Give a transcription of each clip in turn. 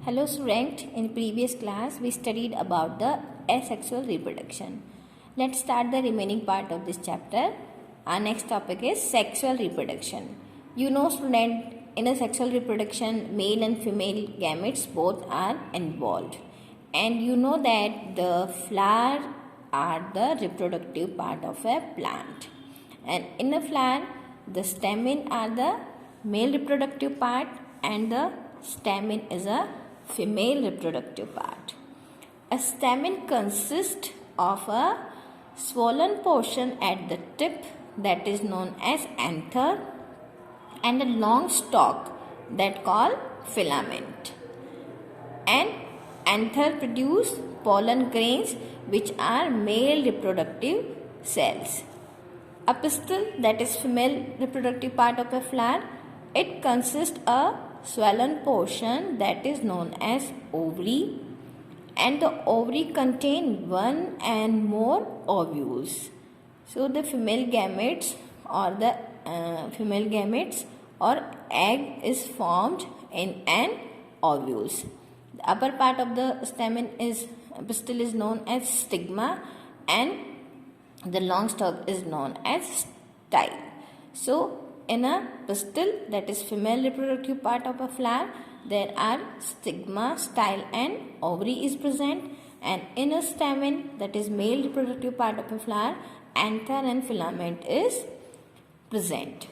Hello student, in previous class we studied about the asexual reproduction. Let's start the remaining part of this chapter. Our next topic is sexual reproduction. You know student, in a sexual reproduction male and female gametes both are involved. And you know that the flower are the reproductive part of a plant. And in a flower the stamen are the male reproductive part and the stamen is a female reproductive part. A stamen consists of a swollen portion at the tip that is known as anther and a long stalk that called filament. And anther produce pollen grains which are male reproductive cells. A pistil, that is female reproductive part of a flower, it consists of swollen portion that is known as ovary, and the ovary contain one and more ovules. So the female gametes or egg is formed in an ovules. The upper part of the pistil is known as stigma and the long stalk is known as style. So in a pistil, that is female reproductive part of a flower, there are stigma, style and ovary is present, and in a stamen, that is male reproductive part of a flower, anther and filament is present.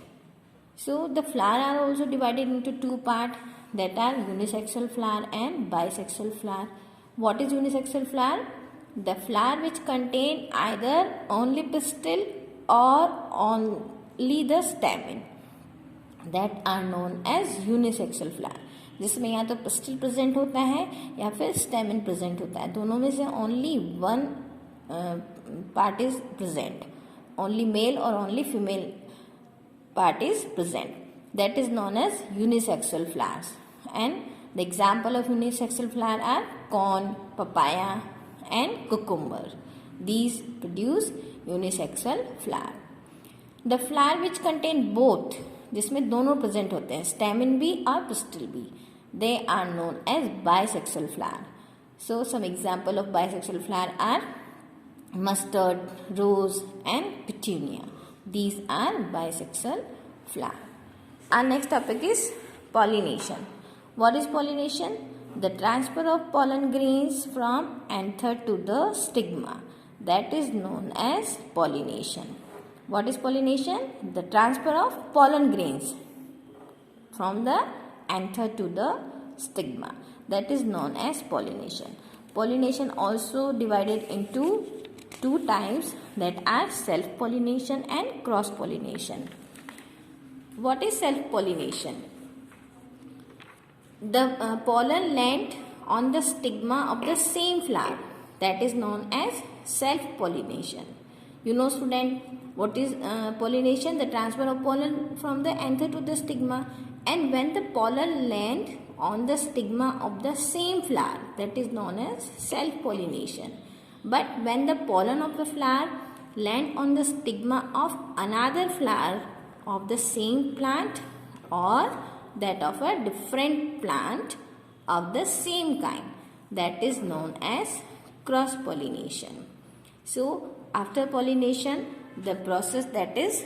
So the flower are also divided into two parts, that are unisexual flower and bisexual flower. What is unisexual flower? The flower which contain either only pistil or only the stamen, that are known as unisexual flower. जिसमें या तो pistil present होता है या फिर स्टेमन present होता है. दोनों में से only one part is present, only male और only female part is present. That is known as unisexual flowers. And the example of unisexual flower are corn, papaya and cucumber. These produce unisexual flower. The flower which contain both, जिसमें दोनों present होते हैं, stamen भी और pistil भी, they are known as bisexual flower. So some example of bisexual flower are mustard, rose and petunia. These are bisexual flower. Our next topic is pollination. What is pollination? The transfer of pollen grains from anther to the stigma. That is known as pollination. What is pollination? The transfer of pollen grains from the anther to the stigma. That is known as pollination. Pollination also divided into two types, that are self-pollination and cross-pollination. What is self-pollination? The pollen land on the stigma of the same flower, that is known as self-pollination. You know student, what is pollination? The transfer of pollen from the anther to the stigma. And when the pollen land on the stigma of the same flower, that is known as self-pollination. But when the pollen of a flower land on the stigma of another flower of the same plant or that of a different plant of the same kind, that is known as cross-pollination. So after pollination, the process that is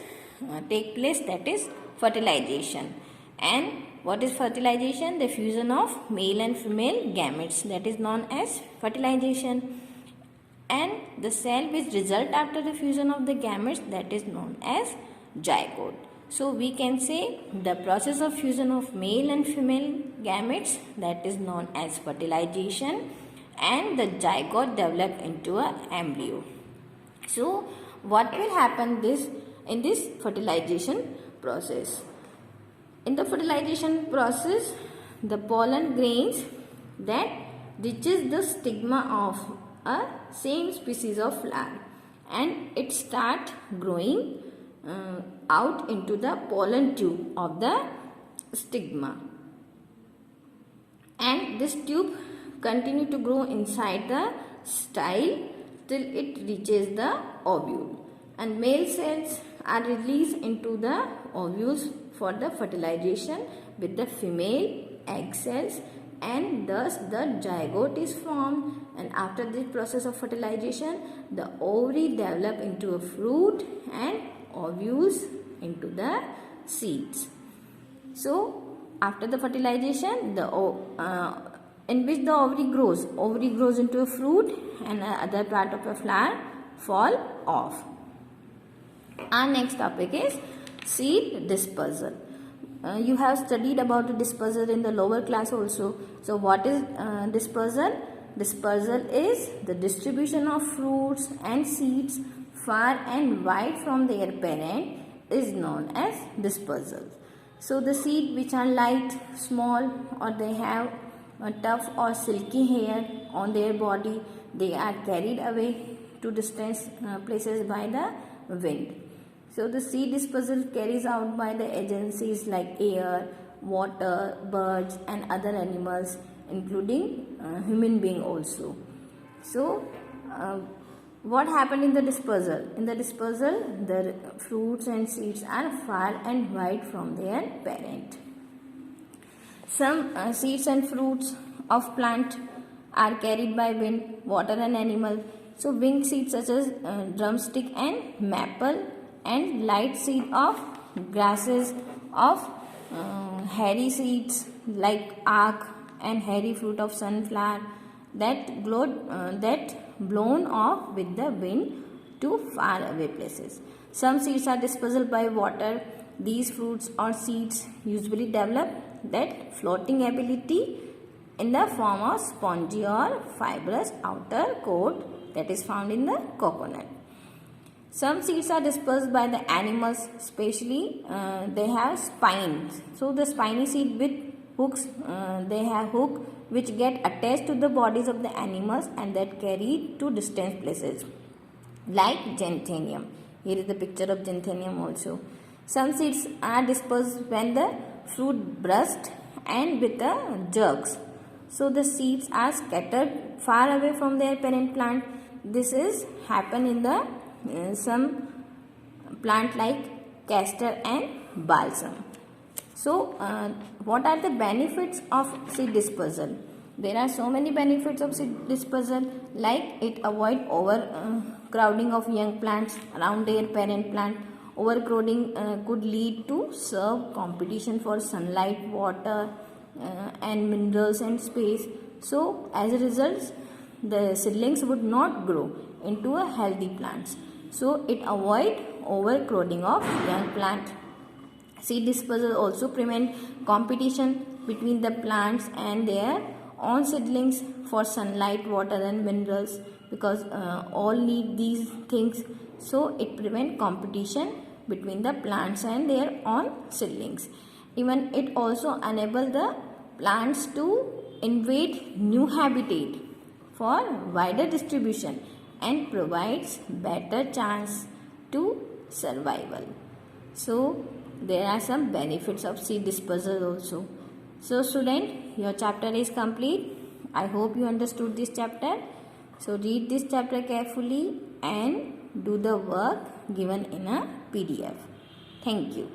take place, that is fertilization. And what is fertilization? The fusion of male and female gametes, that is known as fertilization. And the cell which result after the fusion of the gametes, that is known as zygote. So we can say the process of fusion of male and female gametes, that is known as fertilization, and the zygote develop into an embryo. So what will happen in this fertilization process? In the fertilization process, the pollen grains that reaches the stigma of a same species of flower and it start growing out into the pollen tube of the stigma, and this tube continue to grow inside the style till it reaches the ovule, and male cells are released into the ovules for the fertilization with the female egg cells and thus the zygote is formed, and after this process of fertilization the ovary develop into a fruit and ovules into the seeds. So after the fertilization, in which the ovary grows into a fruit and other part of a flower fall off. Our next topic is seed dispersal. You have studied about the dispersal in the lower class also. So what is dispersal? Dispersal is the distribution of fruits and seeds far and wide from their parent is known as dispersal. So the seed which are light, small, or they have a tough or silky hair on their body, they are carried away to distant places by the wind. So the seed dispersal carries out by the agencies like air, water, birds and other animals, including human being also. So what happened in the dispersal? In the dispersal, the fruits and seeds are far and wide from their parent. Some seeds and fruits of plant are carried by wind, water and animal. So winged seeds such as drumstick and maple, and light seed of grasses, of hairy seeds like ack and hairy fruit of sunflower that blown off with the wind to far away places. Some seeds are dispersed by water. These fruits or seeds usually develop that floating ability in the form of spongy or fibrous outer coat that is found in the coconut. Some seeds are dispersed by the animals, especially they have spines. So the spiny seed with hooks, they have hook which get attached to the bodies of the animals and that carried to distant places, like Gynthenium. Here is the picture of Gynthenium also. Some seeds are dispersed when the fruit bursts and with the jerks. So the seeds are scattered far away from their parent plant. This is happen in the some plant like castor and balsam. So what are the benefits of seed dispersal? There are so many benefits of seed dispersal, like it avoid overcrowding of young plants around their parent plant. Overcrowding could lead to serve competition for sunlight, water and minerals and space. So as a result, the seedlings would not grow into a healthy plants. So it avoid overcrowding of young plant. Seed dispersal also prevent competition between the plants and their own seedlings for sunlight, water and minerals, because all need these things. So it prevent competition between the plants and their own seedlings. Even it also enable the plants to invade new habitat for wider distribution and provides better chance to survival. So there are some benefits of seed dispersal also. So student, your chapter is complete. I hope you understood this chapter. So read this chapter carefully and do the work given in a PDF. Thank you.